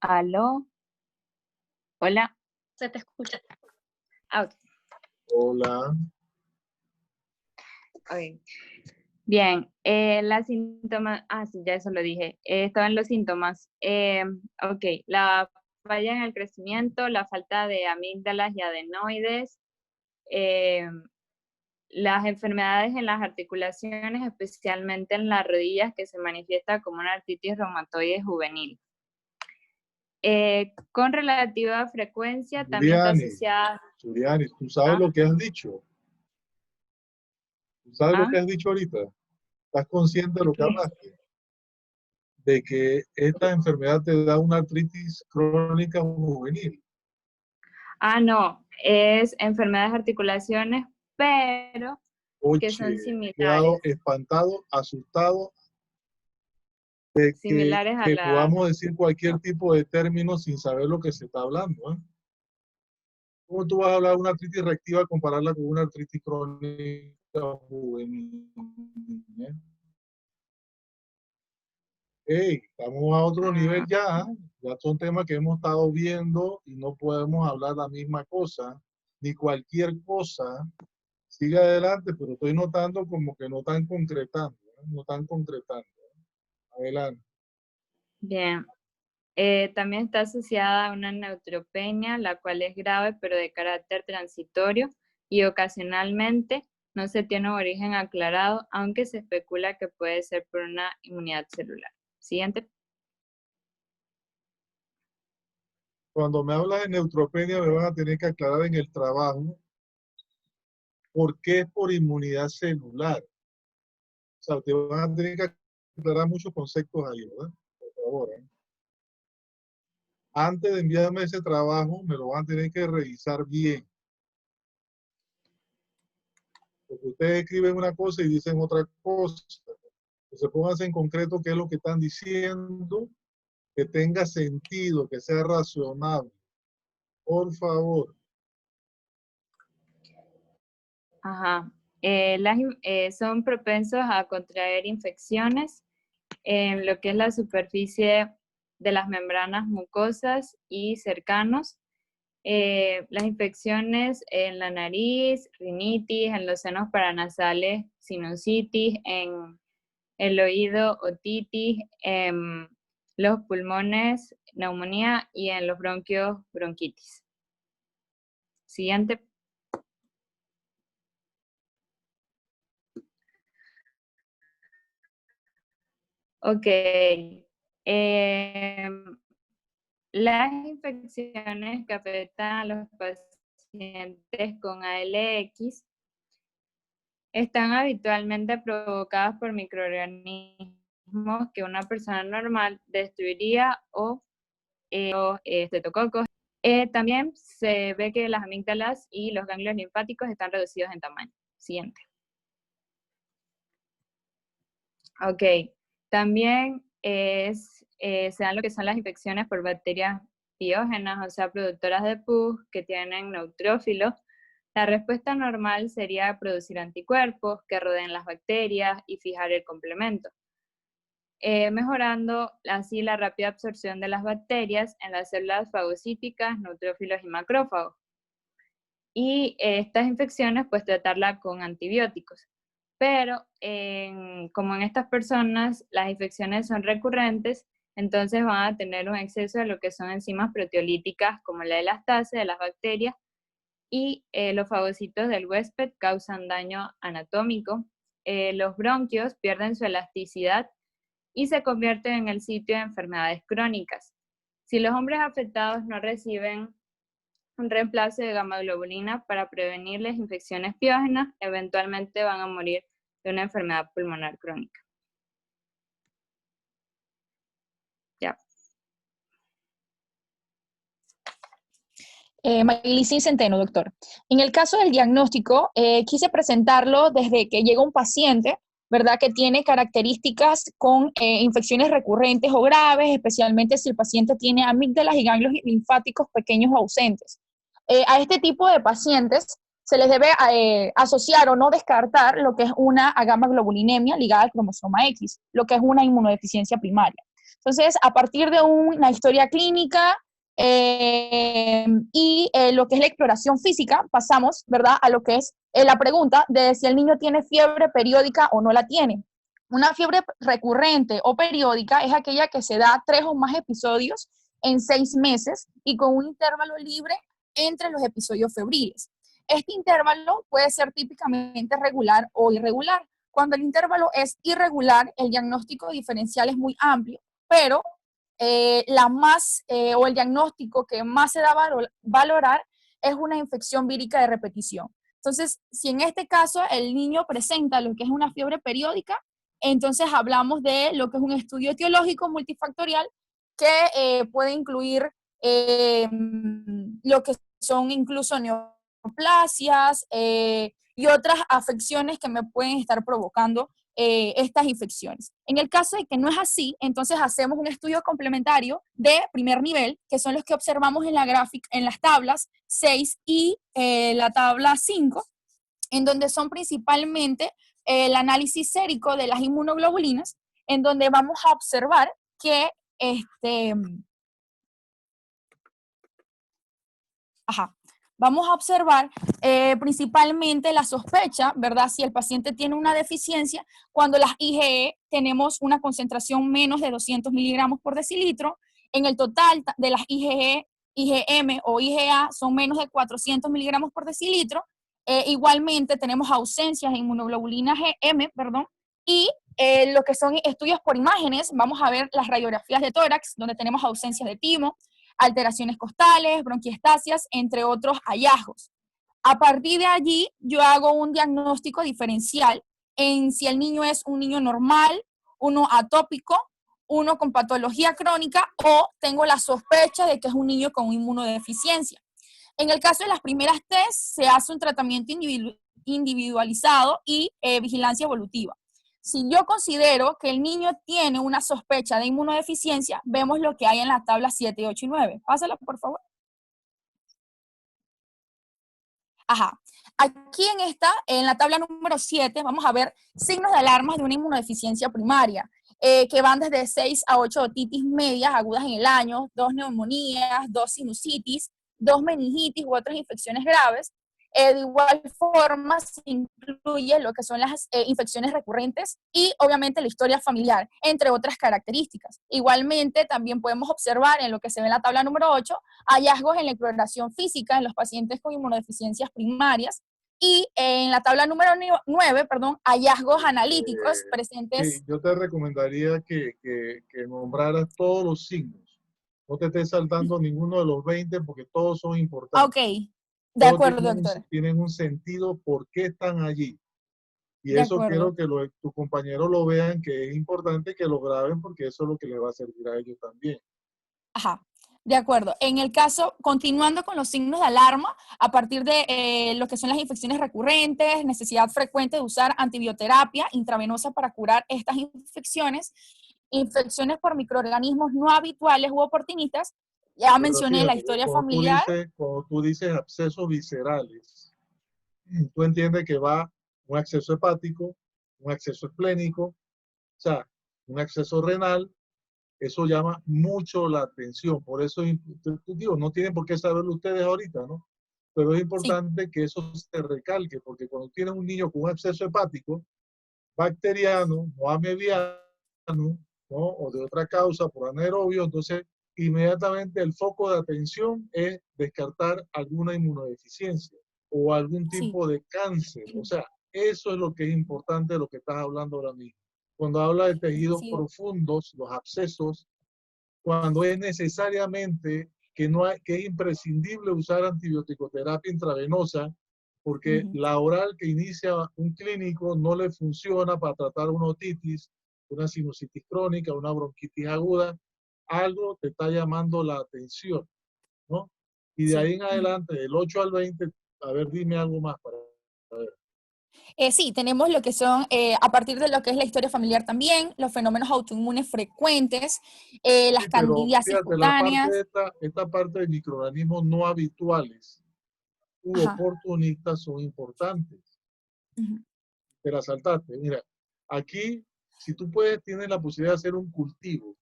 Aló, hola. Se te escucha. Ok. Hola. Ok. Bien, las síntomas, sí, ya eso lo dije. Estaban los síntomas. Ok, la falla en el crecimiento, la falta de amígdalas y adenoides, eh, las enfermedades en las articulaciones, especialmente en las rodillas, que se manifiesta como una artritis reumatoide juvenil. Con relativa frecuencia también está asociada... Suriani, ¿tú sabes lo que has dicho? ¿Tú sabes lo que ¿Ah? has dicho ahorita? ¿Estás consciente de lo que ¿Qué? hablaste? De que esta enfermedad te da una artritis crónica juvenil. No, es enfermedades de articulaciones, pero que son Oye, he quedado similares, espantado, asustado de similares a que la... podamos decir cualquier tipo de término sin saber lo que se está hablando, ¿eh? ¿Cómo tú vas a hablar de una artritis reactiva, compararla con una artritis crónica juvenil? ¿Eh? Hey, estamos a otro nivel ya. Ya son temas que hemos estado viendo y no podemos hablar la misma cosa, ni cualquier cosa. Sigue adelante, pero estoy notando como que no están concretando, ¿eh? No están concretando. Adelante. Bien, también está asociada a una neutropenia, la cual es grave, pero de carácter transitorio, y ocasionalmente no se tiene un origen aclarado, aunque se especula que puede ser por una inmunidad celular. Siguiente. Cuando me hablas de neutropenia me van a tener que aclarar en el trabajo por qué es por inmunidad celular. O sea, te van a tener que aclarar muchos conceptos ahí, ¿verdad? Por favor, ¿eh? Antes de enviarme ese trabajo, me lo van a tener que revisar bien. Porque ustedes escriben una cosa y dicen otra cosa. Entonces pónganse en concreto qué es lo que están diciendo, que tenga sentido, que sea razonable. Por favor. Ajá. Son propensos a contraer infecciones en lo que es la superficie de las membranas mucosas y cercanos. Las infecciones en la nariz, rinitis, en los senos paranasales, sinusitis, en el oído, otitis, en los pulmones, neumonía y en los bronquios, bronquitis. Siguiente. Ok. Las infecciones que afectan a los pacientes con ALX están habitualmente provocadas por microorganismos que una persona normal destruiría o estreptococos. También se ve que las amígdalas y los ganglios linfáticos están reducidos en tamaño. Siguiente. Ok. También se dan lo que son las infecciones por bacterias piógenas, o sea, productoras de pus que tienen neutrófilos. La respuesta normal sería producir anticuerpos que rodeen las bacterias y fijar el complemento, mejorando así la rápida absorción de las bacterias en las células fagocíticas, neutrófilos y macrófagos. Y estas infecciones, pues tratarla con antibióticos. Pero como en estas personas las infecciones son recurrentes, entonces van a tener un exceso de lo que son enzimas proteolíticas como la elastase de las bacterias, y los fagocitos del huésped causan daño anatómico. Los bronquios pierden su elasticidad y se convierten en el sitio de enfermedades crónicas. Si los hombres afectados no reciben un reemplazo de gamma globulina para prevenir las infecciones piógenas, eventualmente van a morir de una enfermedad pulmonar crónica. Ya. Maylicin Centeno, doctor. En el caso del diagnóstico, quise presentarlo desde que llega un paciente, ¿verdad?, que tiene características con infecciones recurrentes o graves, especialmente si el paciente tiene amígdalas y ganglios linfáticos pequeños o ausentes. A este tipo de pacientes se les debe asociar o no descartar lo que es una gamma globulinemia ligada al cromosoma X, lo que es una inmunodeficiencia primaria. Entonces, a partir de una historia clínica lo que es la exploración física, pasamos, ¿verdad?, a lo que es la pregunta de si el niño tiene fiebre periódica o no la tiene. Una fiebre recurrente o periódica es aquella que se da 3 o más episodios en 6 meses y con un intervalo libre entre los episodios febriles. Este intervalo puede ser típicamente regular o irregular. Cuando el intervalo es irregular, el diagnóstico diferencial es muy amplio, pero o el diagnóstico que más se da a valorar es una infección vírica de repetición. Entonces, si en este caso el niño presenta lo que es una fiebre periódica, entonces hablamos de lo que es un estudio etiológico multifactorial que puede incluir lo que son incluso neoplasias y otras afecciones que me pueden estar provocando estas infecciones. En el caso de que no es así, entonces hacemos un estudio complementario de primer nivel, que son los que observamos en la gráfica, en las tablas 6 y la tabla 5, en donde son principalmente el análisis sérico de las inmunoglobulinas, en donde vamos a observar que vamos a observar principalmente la sospecha, ¿verdad? Si el paciente tiene una deficiencia, cuando las IgE tenemos una concentración menos de 200 miligramos por decilitro, en el total de las IgE, IgM o IgA son menos de 400 miligramos por decilitro. Igualmente tenemos ausencias de inmunoglobulina M, perdón, y lo que son estudios por imágenes, vamos a ver las radiografías de tórax, donde tenemos ausencias de timo, alteraciones costales, bronquiestasias, entre otros hallazgos. A partir de allí, yo hago un diagnóstico diferencial en si el niño es un niño normal, uno atópico, uno con patología crónica o tengo la sospecha de que es un niño con inmunodeficiencia. En el caso de las primeras test, se hace un tratamiento individualizado y vigilancia evolutiva. Si yo considero que el niño tiene una sospecha de inmunodeficiencia, vemos lo que hay en la tabla 7, 8 y 9. Pásalo, por favor. Aquí en la tabla número 7, vamos a ver signos de alarma de una inmunodeficiencia primaria, que van desde 6 a 8 otitis medias agudas en el año, 2 neumonías, 2 sinusitis, 2 meningitis u otras infecciones graves. De igual forma, se incluye lo que son las infecciones recurrentes y obviamente la historia familiar, entre otras características. Igualmente, también podemos observar en lo que se ve en la tabla número 8, hallazgos en la exploración física en los pacientes con inmunodeficiencias primarias y en la tabla número 9, hallazgos analíticos presentes. Sí, yo te recomendaría que nombraras todos los signos. No te estés saltando ninguno de los 20 porque todos son importantes. Ok. De acuerdo, doctor. Tienen un sentido por qué están allí. Y eso quiero que tus compañeros lo vean, que es importante que lo graben porque eso es lo que les va a servir a ellos también. De acuerdo. En el caso, continuando con los signos de alarma, a partir de lo que son las infecciones recurrentes, necesidad frecuente de usar antibioterapia intravenosa para curar estas infecciones, infecciones por microorganismos no habituales u oportunistas. Ya mencioné la historia familiar. Cuando tú dices abscesos viscerales, tú entiendes que va un absceso hepático, un absceso esplénico, o sea, un absceso renal. Eso llama mucho la atención. Por eso, digo, no tienen por qué saberlo ustedes ahorita, ¿no? Pero es importante que eso se recalque, porque cuando tienes un niño con un absceso hepático, bacteriano, no amebiano, ¿no? O de otra causa, por anaerobio, entonces inmediatamente el foco de atención es descartar alguna inmunodeficiencia o algún tipo de cáncer. O sea, eso es lo que es importante de lo que estás hablando ahora mismo. Cuando habla de tejidos profundos, los abscesos, cuando es necesariamente que es imprescindible usar antibiótico-terapia intravenosa, porque la oral que inicia un clínico no le funciona para tratar una otitis, una sinusitis crónica, una bronquitis aguda, algo te está llamando la atención, ¿no? Y de ahí en adelante, del 8 al 20, a ver, dime algo más para ver. Sí, tenemos lo que son, a partir de lo que es la historia familiar también, los fenómenos autoinmunes frecuentes, las candidiasis cutáneas. Esta parte de microorganismos no habituales u oportunistas son importantes. Te la saltaste. Mira, aquí, si tú puedes, tienes la posibilidad de hacer un cultivo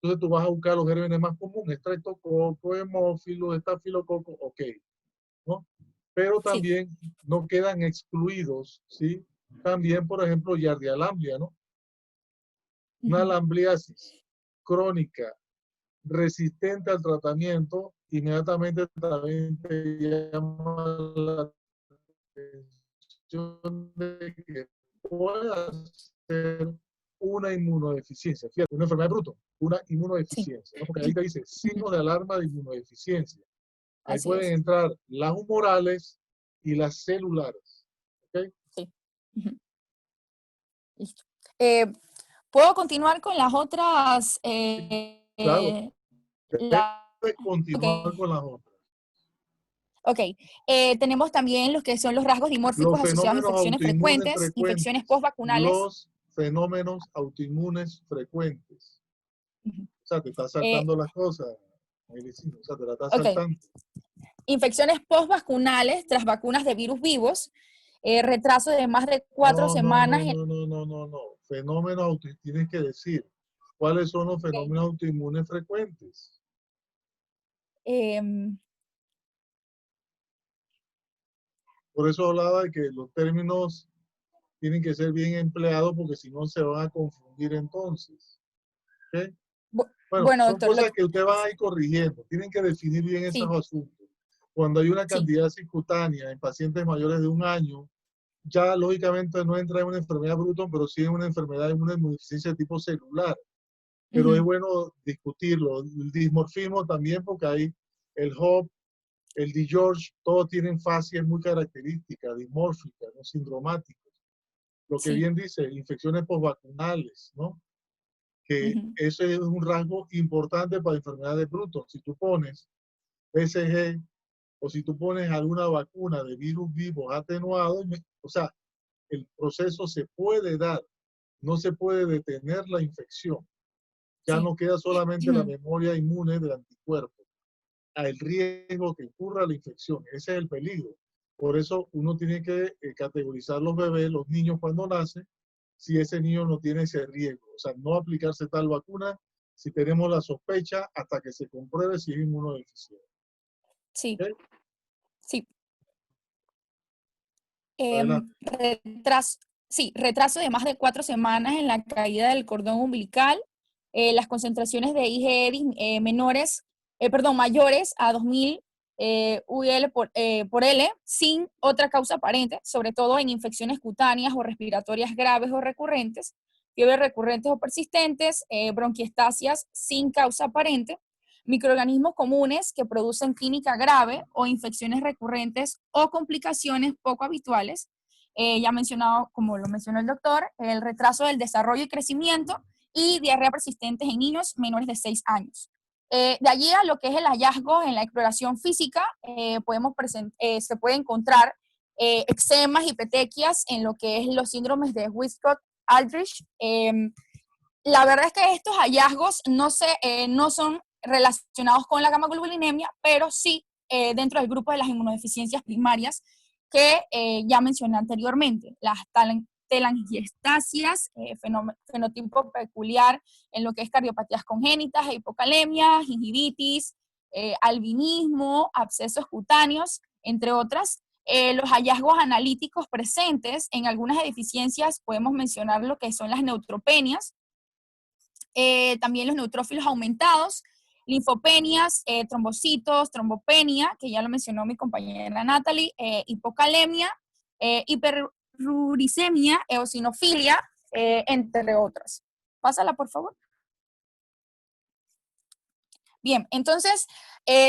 Entonces tú vas a buscar los gérmenes más comunes, estreptococo, hemófilo, estafilococo, ok, ¿no? Pero Sí. también no quedan excluidos, ¿sí? También, por ejemplo, Giardia lamblia, ¿no? Una lambriasis crónica resistente al tratamiento, inmediatamente también te llama la atención de que pueda ser una inmunodeficiencia. Fíjate, una enfermedad de Bruto, una Sí. inmunodeficiencia, ¿no? Porque ahí te dice signos de alarma de inmunodeficiencia. Ahí Así pueden es. entrar las humorales y las celulares. ¿Ok? Sí. Listo. Eh, ¿Puedo continuar con las otras? Claro, debe Ok, continuar con las otras. ok. Tenemos también los que son los rasgos Los dimórficos asociados a fenómenos infecciones autoinmunes frecuentes, infecciones frecuentes. postvacunales. Los fenómenos autoinmunes frecuentes. Ujú. O sea, te está Eh, saltando las cosas, Melicino. O sea, te la está ok. saltando. Infecciones postvacunales tras vacunas de virus vivos. Retraso de más de 4 No, no, semanas. no, no, no, no, no, no. Fenómenos autoinmunes, tienes que decir cuáles son los fenómenos autoinmunes frecuentes. em, Por eso hablaba de que los términos tienen que ser bien empleados porque si no se van a confundir entonces. ¿Ok? Bueno, bueno, son doctor, cosas que usted va a ir corrigiendo. Tienen que definir bien esos sí, asuntos. Cuando hay una sí. candidez cutánea en pacientes mayores de 1 año, ya lógicamente no entra en una enfermedad Bruton, pero sí en una enfermedad, en una inmunodeficiencia de tipo celular. Pero es Ujú, bueno discutirlo. El dismorfismo también, porque hay el HOP, el DiGeorge, todos tienen facies muy características, dismórficas, ¿no? Sindromáticos. Lo que sí. bien dice, infecciones postvacunales, ¿no? Que Ujú, ese es un rasgo importante para enfermedades de Bruton. Si tú pones PSG o si tú pones alguna vacuna de virus vivos atenuados, o sea, el proceso se puede dar, no se puede detener la infección. Ya sí. no queda solamente la memoria inmune del anticuerpo, al riesgo que ocurra la infección. Ese es el peligro. Por eso uno tiene que categorizar los bebés, los niños cuando nacen, si ese niño no tiene ese riesgo. O sea, no aplicarse tal vacuna si tenemos la sospecha hasta que se compruebe si es inmunodeficiente. Sí, ¿Ok? sí. Adelante. Retraso, sí, retraso de más de 4 semanas en la caída del cordón umbilical, las concentraciones de IgE mayores a 2000 UL por L sin otra causa aparente, sobre todo en infecciones cutáneas o respiratorias graves o recurrentes, fiebres recurrentes o persistentes, bronquiestasias sin causa aparente, microorganismos comunes que producen clínica grave o infecciones recurrentes o complicaciones poco habituales. Ya mencionado, como lo mencionó el doctor, el retraso del desarrollo y crecimiento y diarrea persistentes en niños menores de 6 años. De allí a lo que es el hallazgo en la exploración física, se puede encontrar eczemas y petequias en lo que es los síndromes de Wiskott-Aldrich. La verdad es que estos hallazgos no son relacionados con la gamma-globulinemia, pero sí dentro del grupo de las inmunodeficiencias primarias que ya mencioné anteriormente, las telangiectasias, fenotipo peculiar en lo que es cardiopatías congénitas, hipocalemia, gingivitis, albinismo, abscesos cutáneos, entre otras. Los hallazgos analíticos presentes en algunas deficiencias podemos mencionar lo que son las neutropenias, también los neutrófilos aumentados, linfopenias, trombocitos, trombopenia, que ya lo mencionó mi compañera Natalie, hipocalemia, hiperuricemia, eosinofilia, entre otras. Pásala, por favor. Bien, entonces,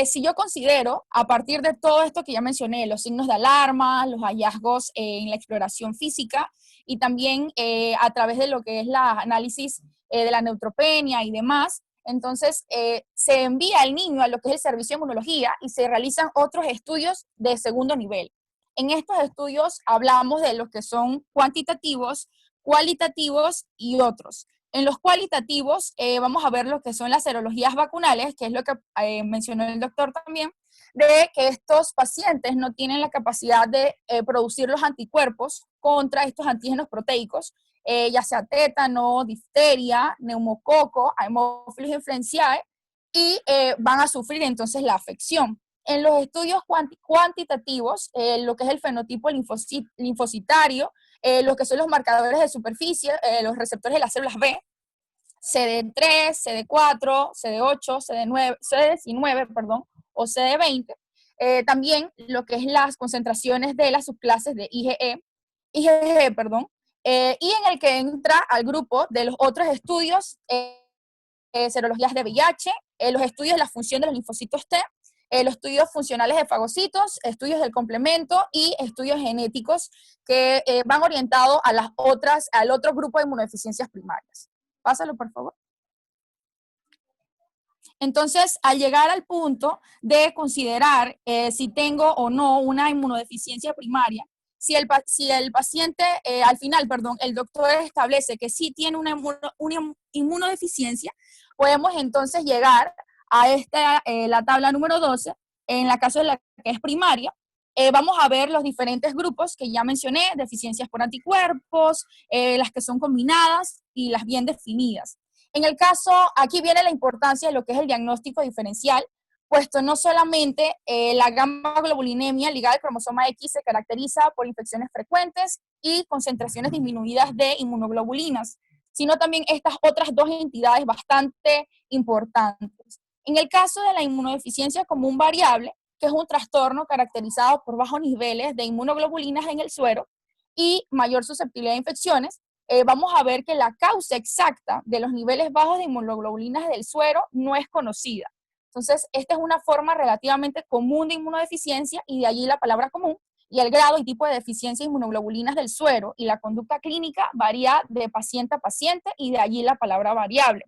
si yo considero, a partir de todo esto que ya mencioné, los signos de alarma, los hallazgos en la exploración física y también a través de lo que es la análisis de la neutropenia y demás, entonces se envía al niño a lo que es el servicio de inmunología y se realizan otros estudios de segundo nivel. En estos estudios hablamos de los que son cuantitativos, cualitativos y otros. En los cualitativos vamos a ver lo que son las serologías vacunales, que es lo que mencionó el doctor también, de que estos pacientes no tienen la capacidad de producir los anticuerpos contra estos antígenos proteicos ya sea tétano, difteria, neumococo, Haemophilus influenzae, y van a sufrir entonces la afección. En los estudios cuantitativos, lo que es el fenotipo linfocitario, lo que son los marcadores de superficie, los receptores de las células B, CD3, CD4, CD8, CD19, perdón, o CD20. También lo que es las concentraciones de las subclases de IgG, perdón, y en el que entra al grupo de los otros estudios, serologías de VIH, los estudios de la función de los linfocitos T, los estudios funcionales de fagocitos, estudios del complemento y estudios genéticos que van orientados a al otro grupo de inmunodeficiencias primarias. Pásalo, por favor. Entonces, al llegar al punto de considerar si tengo o no una inmunodeficiencia primaria, si el paciente, al final, perdón, el doctor establece que sí tiene una inmunodeficiencia, podemos entonces llegar a la tabla número 12, en la caso de la que es primaria. Vamos a ver los diferentes grupos que ya mencioné, deficiencias por anticuerpos, las que son combinadas y las bien definidas. En el caso, aquí viene la importancia de lo que es el diagnóstico diferencial, puesto no solamente la gamma-globulinemia ligada al cromosoma X se caracteriza por infecciones frecuentes y concentraciones disminuidas de inmunoglobulinas, sino también estas otras dos entidades bastante importantes. En el caso de la inmunodeficiencia común variable, que es un trastorno caracterizado por bajos niveles de inmunoglobulinas en el suero y mayor susceptibilidad a infecciones, vamos a ver que la causa exacta de los niveles bajos de inmunoglobulinas del suero no es conocida. Entonces, esta es una forma relativamente común de inmunodeficiencia y de allí la palabra común, y el grado y tipo de deficiencia de inmunoglobulinas del suero y la conducta clínica varía de paciente a paciente y de allí la palabra variable.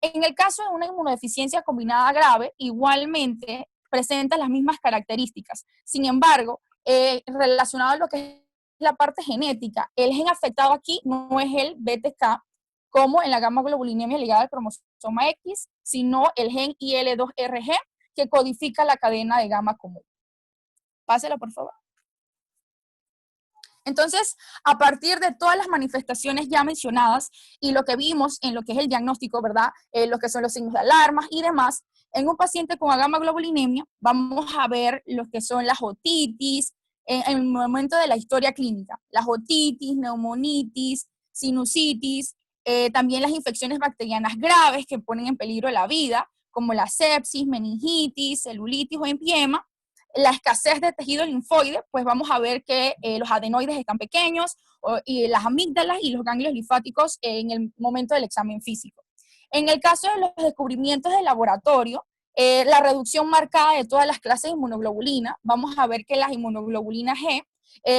En el caso de una inmunodeficiencia combinada grave, igualmente presenta las mismas características. Sin embargo, relacionado a lo que es la parte genética, el gen afectado aquí no es el BTK, como en la gamma-globulinemia ligada al cromosoma X, sino el gen IL2RG, que codifica la cadena de gamma común. Pásela, por favor. Entonces, a partir de todas las manifestaciones ya mencionadas y lo que vimos en lo que es el diagnóstico, ¿verdad? Lo que son los signos de alarma y demás, en un paciente con gamma-globulinemia vamos a ver lo que son las otitis, en el momento de la historia clínica, las otitis, neumonitis, sinusitis, también las infecciones bacterianas graves que ponen en peligro la vida, como la sepsis, meningitis, celulitis o empiema. La escasez de tejido linfoide, pues vamos a ver que los adenoides están pequeños y las amígdalas y los ganglios linfáticos en el momento del examen físico. En el caso de los descubrimientos de laboratorio, la reducción marcada de todas las clases de inmunoglobulina, vamos a ver que las inmunoglobulinas G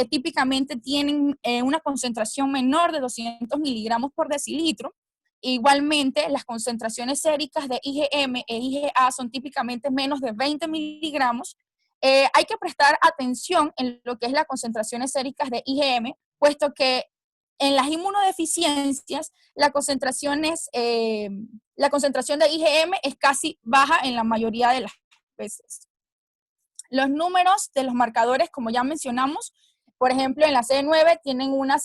típicamente tienen una concentración menor de 200 miligramos por decilitro. Igualmente, las concentraciones séricas de IgM e IgA son típicamente menos de 20 miligramos. Hay que prestar atención en lo que es las concentraciones séricas de IgM, puesto que en las inmunodeficiencias la concentración de IgM es casi baja en la mayoría de las veces. Los números de los marcadores, como ya mencionamos, por ejemplo, en la CD9 tienen una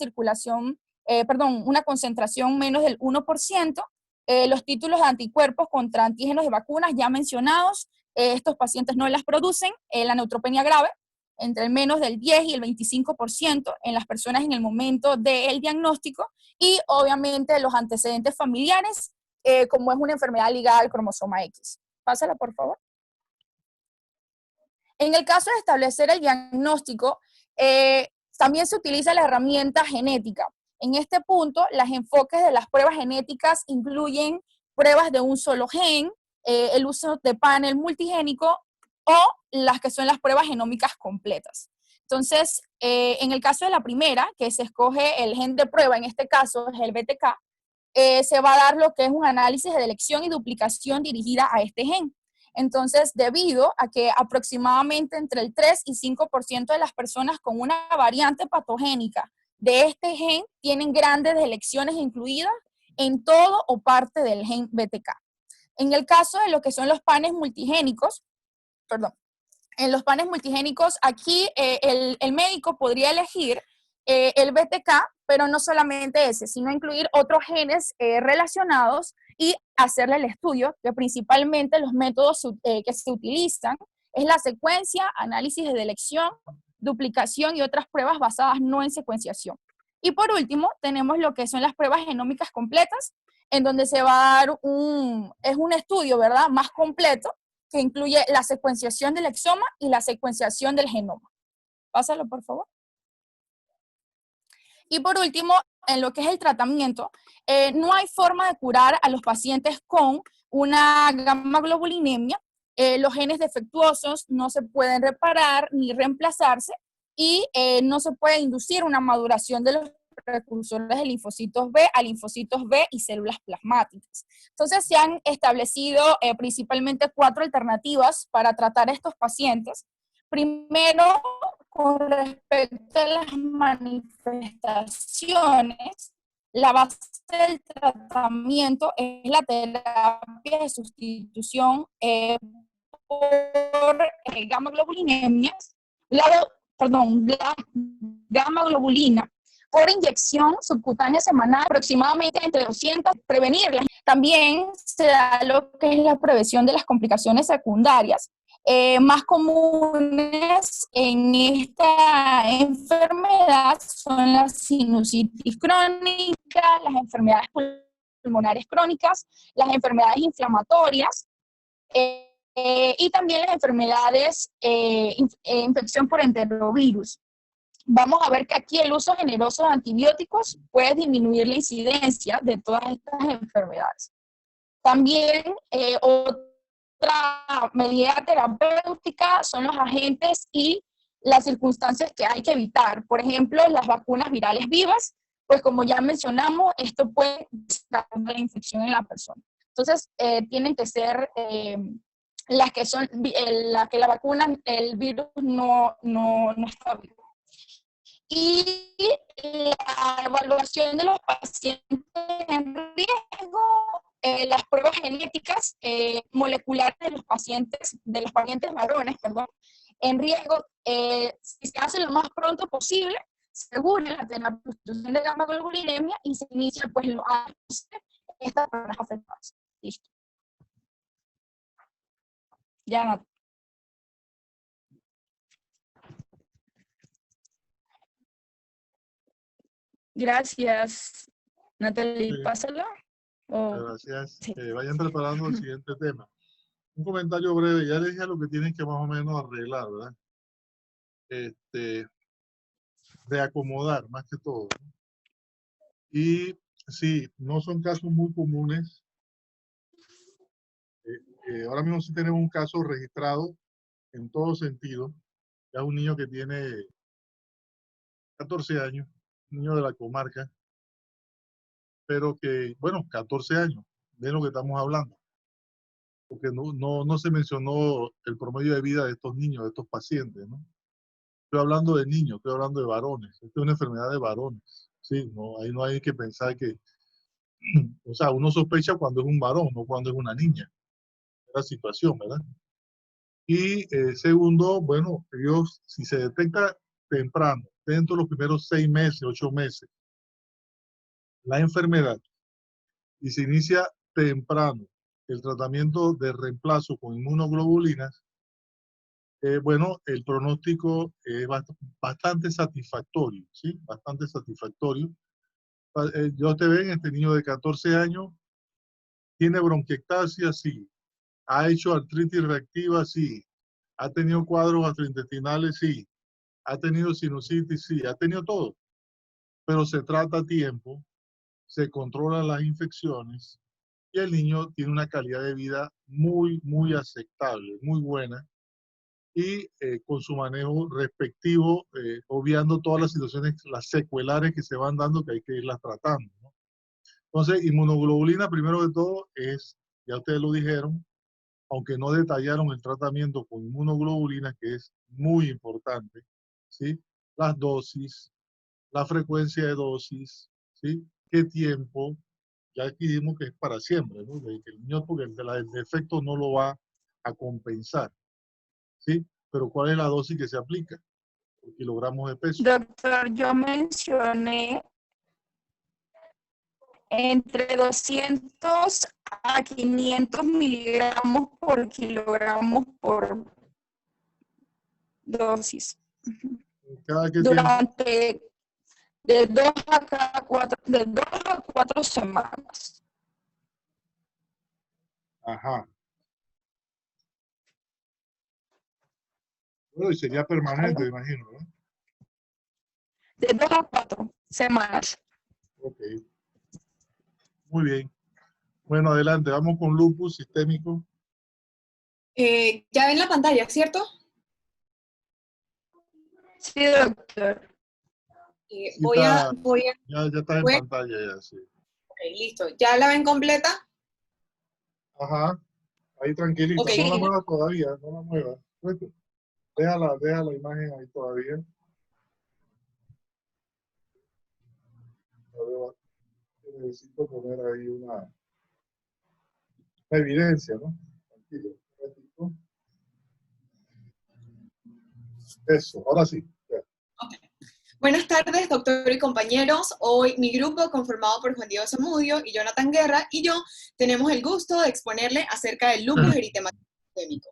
una concentración menos del 1%. Los títulos de anticuerpos contra antígenos de vacunas ya mencionados, estos pacientes no las producen. La neutropenia grave, entre el menos del 10 y el 25% en las personas en el momento del diagnóstico, y obviamente los antecedentes familiares, como es una enfermedad ligada al cromosoma X. Pásala, por favor. En el caso de establecer el diagnóstico, también se utiliza la herramienta genética. En este punto, los enfoques de las pruebas genéticas incluyen pruebas de un solo gen, el uso de panel multigénico o las que son las pruebas genómicas completas. Entonces, en el caso de la primera, que se escoge el gen de prueba, en este caso es el BTK, se va a dar lo que es un análisis de elección y duplicación dirigida a este gen. Entonces, debido a que aproximadamente entre el 3 y 5% de las personas con una variante patogénica de este gen tienen grandes elecciones incluidas en todo o parte del gen BTK. En el caso de lo que son los panes multigénicos, en los panes multigénicos, aquí el médico podría elegir el BTK, pero no solamente ese, sino incluir otros genes relacionados y hacerle el estudio, que principalmente los métodos que se utilizan es la secuencia, análisis de elección, duplicación y otras pruebas basadas no en secuenciación. Y por último, tenemos lo que son las pruebas genómicas completas, en donde se va a dar es un estudio, ¿verdad?, más completo, que incluye la secuenciación del exoma y la secuenciación del genoma. Pásalo, por favor. Y por último, en lo que es el tratamiento, no hay forma de curar a los pacientes con una gamma-globulinemia. Los genes defectuosos no se pueden reparar ni reemplazarse y no se puede inducir una maduración de los precursores de linfocitos B a linfocitos B y células plasmáticas. Entonces se han establecido principalmente 4 alternativas para tratar a estos pacientes. Primero, con respecto a las manifestaciones, la base del tratamiento es la terapia de sustitución por gamma-globuliniemias, la gamma-globulina por inyección subcutánea semanal, aproximadamente entre 200, prevenirlas. También se da lo que es la prevención de las complicaciones secundarias, más comunes en esta enfermedad son la sinusitis crónica, las enfermedades pulmonares crónicas, las enfermedades inflamatorias y también las enfermedades infección por enterovirus. Vamos a ver que aquí el uso generoso de antibióticos puede disminuir la incidencia de todas estas enfermedades. También otra medida terapéutica son los agentes y las circunstancias que hay que evitar. Por ejemplo, las vacunas virales vivas, pues como ya mencionamos, esto puede tratar la infección en la persona. Entonces, tienen que ser las que son, las que la vacuna, el virus no está vivo. Y la evaluación de los pacientes en riesgo, las pruebas genéticas moleculares de los pacientes varones, en riesgo, si se hace lo más pronto posible, se asegura la sustitución de gamma-globulinemia y se inicia pues lo antes estas personas afectadas. Listo. Ya no. Gracias, Natalie. Sí. Pásala. Gracias. Sí. Vayan preparando el siguiente tema. Un comentario breve. Ya les dije lo que tienen que más o menos arreglar, ¿verdad? De acomodar, más que todo. Y sí, no son casos muy comunes. Ahora mismo sí tenemos un caso registrado en todo sentido. Es un niño que tiene 14 años, niño de la comarca, pero que, bueno, 14 años, de lo que estamos hablando. Porque no se mencionó el promedio de vida de estos niños, de estos pacientes, ¿no? Estoy hablando de niños, estoy hablando de varones. Esta es una enfermedad de varones. Sí, no, ahí no hay que pensar que, o sea, uno sospecha cuando es un varón, no cuando es una niña. Es la situación, ¿verdad? Y segundo, bueno, ellos, si se detecta temprano, dentro de los primeros 6 meses, 8 meses, la enfermedad, y se inicia temprano el tratamiento de reemplazo con inmunoglobulinas, bueno, el pronóstico es bastante satisfactorio, ¿sí? Bastante satisfactorio. Yo te ven, este niño de 14 años, tiene bronquiectasia, sí. Ha hecho artritis reactiva, sí. Ha tenido cuadros gastrointestinales, sí. Ha tenido sinusitis, sí. Ha tenido todo. Pero se trata a tiempo, se controlan las infecciones y el niño tiene una calidad de vida muy aceptable, muy buena. Y con su manejo respectivo, obviando todas las situaciones, las secuelares que se van dando, que hay que irlas tratando, ¿no? Entonces, inmunoglobulina, primero de todo, es, ya ustedes lo dijeron, aunque no detallaron el tratamiento con inmunoglobulina, que es muy importante, ¿sí? Las dosis, la frecuencia de dosis, ¿sí? ¿Qué tiempo? Ya aquí dijimos que es para siempre, ¿no? Que el niño, porque el efecto no lo va a compensar. ¿Sí? Pero ¿cuál es la dosis que se aplica por kilogramos de peso? Doctor, yo mencioné entre 200 a 500 miligramos por kilogramo por dosis. ¿Cada qué tiempo? Durante de 2 a 4 semanas. Ajá. Bueno, y sería permanente, imagino, ¿no? De 2 a 4 semanas. Ok. Muy bien. Bueno, adelante, vamos con lupus sistémico. Ya ven la pantalla, ¿cierto? Sí, doctor. Sí, Voy a, Ya está en voy a- pantalla ya, sí. ok, listo. ¿Ya la ven completa? Ajá. Ahí tranquilita. Ok. No la muevas todavía, no la muevas. Bueno, deja la imagen ahí todavía. Necesito poner ahí una evidencia, ¿no? Tranquilo. Un ratito. Eso, ahora sí. Ya. Ok. Buenas tardes, doctor y compañeros. Hoy mi grupo, conformado por Juan Diego Zamudio y Jonathan Guerra, y yo tenemos el gusto de exponerle acerca del lupus eritematoso sistémico.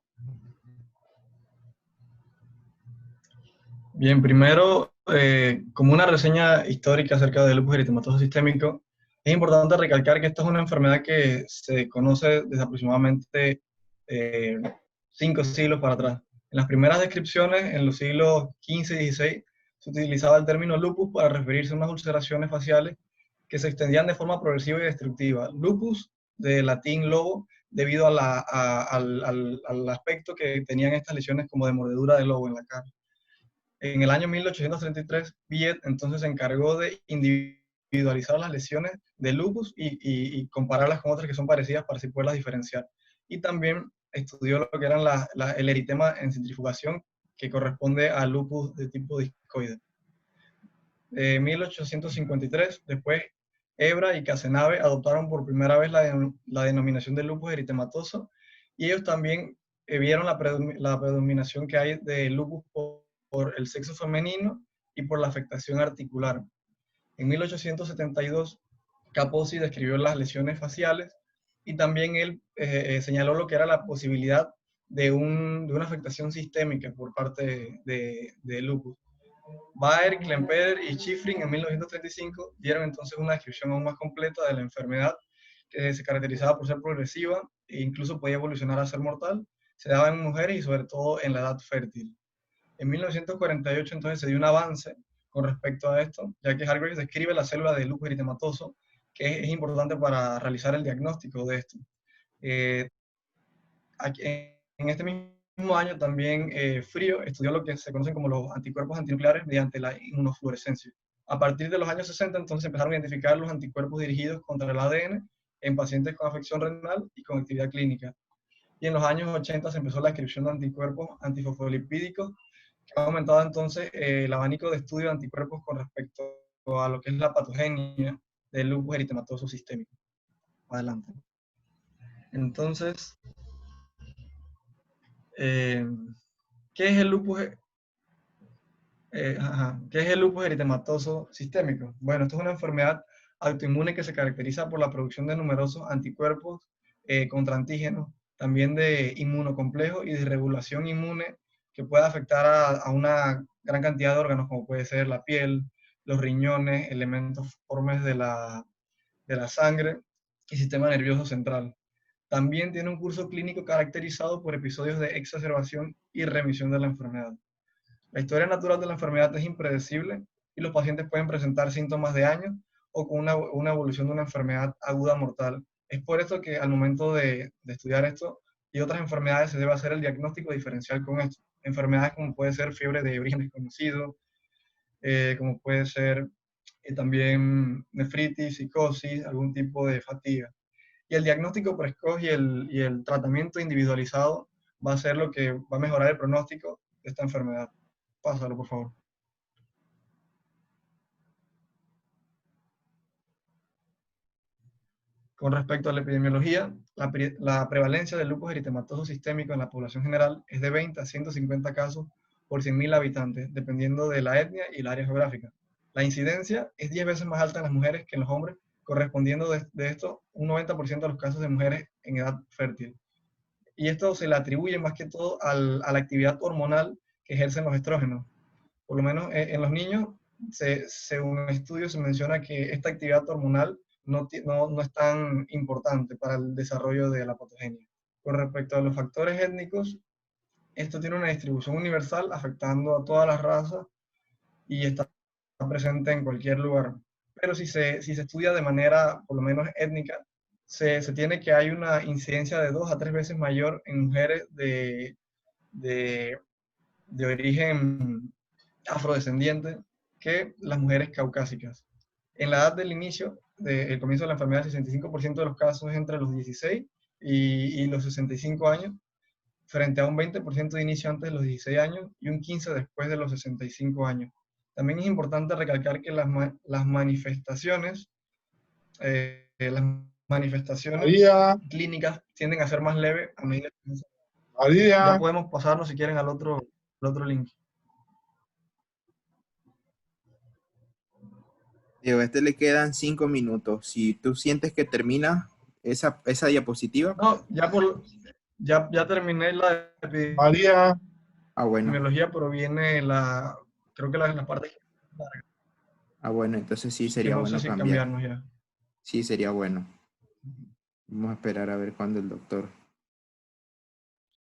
Bien, primero, como una reseña histórica acerca del lupus eritematoso sistémico, es importante recalcar que esta es una enfermedad que se conoce desde aproximadamente 5 siglos para atrás. En las primeras descripciones, en los siglos XV y XVI, se utilizaba el término lupus para referirse a unas ulceraciones faciales que se extendían de forma progresiva y destructiva. Lupus, de latín lobo, debido al aspecto que tenían estas lesiones como de mordedura de lobo en la cara. En el año 1833, Biet entonces se encargó de individualizar las lesiones de lupus y compararlas con otras que son parecidas para así poderlas diferenciar. Y también estudió lo que eran el eritema en centrifugación, que corresponde al lupus de tipo discoide. En 1853, después, Ebra y Casenave adoptaron por primera vez la denominación de lupus eritematoso, y ellos también vieron la predominación que hay de lupus por el sexo femenino y por la afectación articular. En 1872, Kaposi describió las lesiones faciales y también él señaló lo que era la posibilidad de una afectación sistémica por parte de lupus. Baer, Klemperer y Schifrin en 1935 dieron entonces una descripción aún más completa de la enfermedad, que se caracterizaba por ser progresiva e incluso podía evolucionar a ser mortal. Se daba en mujeres y sobre todo en la edad fértil. En 1948 entonces se dio un avance con respecto a esto, ya que Hargreaves describe la célula de lupus eritematoso, que es importante para realizar el diagnóstico de esto. En este mismo año también Frío estudió lo que se conocen como los anticuerpos antinucleares mediante la inmunofluorescencia. A partir de los años 60 entonces empezaron a identificar los anticuerpos dirigidos contra el ADN en pacientes con afección renal y con actividad clínica. Y en los años 80 se empezó la descripción de anticuerpos antifosfolipídicos, que ha aumentado entonces el abanico de estudio de anticuerpos con respecto a lo que es la patogenia del lupus eritematoso sistémico. Adelante. Entonces, ¿qué es el lupus? ¿Qué es el lupus eritematoso sistémico? Bueno, esto es una enfermedad autoinmune que se caracteriza por la producción de numerosos anticuerpos contra antígenos, también de inmunocomplejo y de regulación inmune que puede afectar a una gran cantidad de órganos, como puede ser la piel, los riñones, elementos formes de la sangre y sistema nervioso central. También tiene un curso clínico caracterizado por episodios de exacerbación y remisión de la enfermedad. La historia natural de la enfermedad es impredecible y los pacientes pueden presentar síntomas de años o con una evolución de una enfermedad aguda mortal. Es por esto que al momento de estudiar esto y otras enfermedades se debe hacer el diagnóstico diferencial con esto. Enfermedades como puede ser fiebre de origen desconocido, como puede ser también nefritis, psicosis, algún tipo de fatiga. Y el diagnóstico precoz y el tratamiento individualizado va a ser lo que va a mejorar el pronóstico de esta enfermedad. Pásalo, por favor. Con respecto a la epidemiología, la prevalencia del lupus eritematoso sistémico en la población general es de 20 a 150 casos por 100.000 habitantes, dependiendo de la etnia y el área geográfica. La incidencia es 10 veces más alta en las mujeres que en los hombres, correspondiendo de esto un 90% de los casos de mujeres en edad fértil. Y esto se le atribuye más que todo a la actividad hormonal que ejercen los estrógenos. Por lo menos en los niños, según estudios se menciona que esta actividad hormonal no es tan importante para el desarrollo de la patogenia. Con respecto a los factores étnicos, esto tiene una distribución universal afectando a todas las razas y está presente en cualquier lugar. Pero si se estudia de manera, por lo menos étnica, se tiene que hay una incidencia de 2 a 3 veces mayor en mujeres de origen afrodescendiente que las mujeres caucásicas. En la edad del inicio, del comienzo de la enfermedad, el 65% de los casos es entre los 16 y los 65 años, frente a un 20% de inicio antes de los 16 años y un 15% después de los 65 años. También es importante recalcar que las manifestaciones María, clínicas tienden a ser más leves a medida que María. ya podemos pasarnos si quieren al otro link. Diego, a este le quedan 5 minutos. Si tú sientes que termina esa diapositiva. No, ya terminé la María. Bueno. epidemiología, pero viene creo que la parte. Bueno, entonces sí sería no bueno sé si cambiar. cambiarnos ya. Sí, sería bueno. Vamos a esperar a ver cuándo el doctor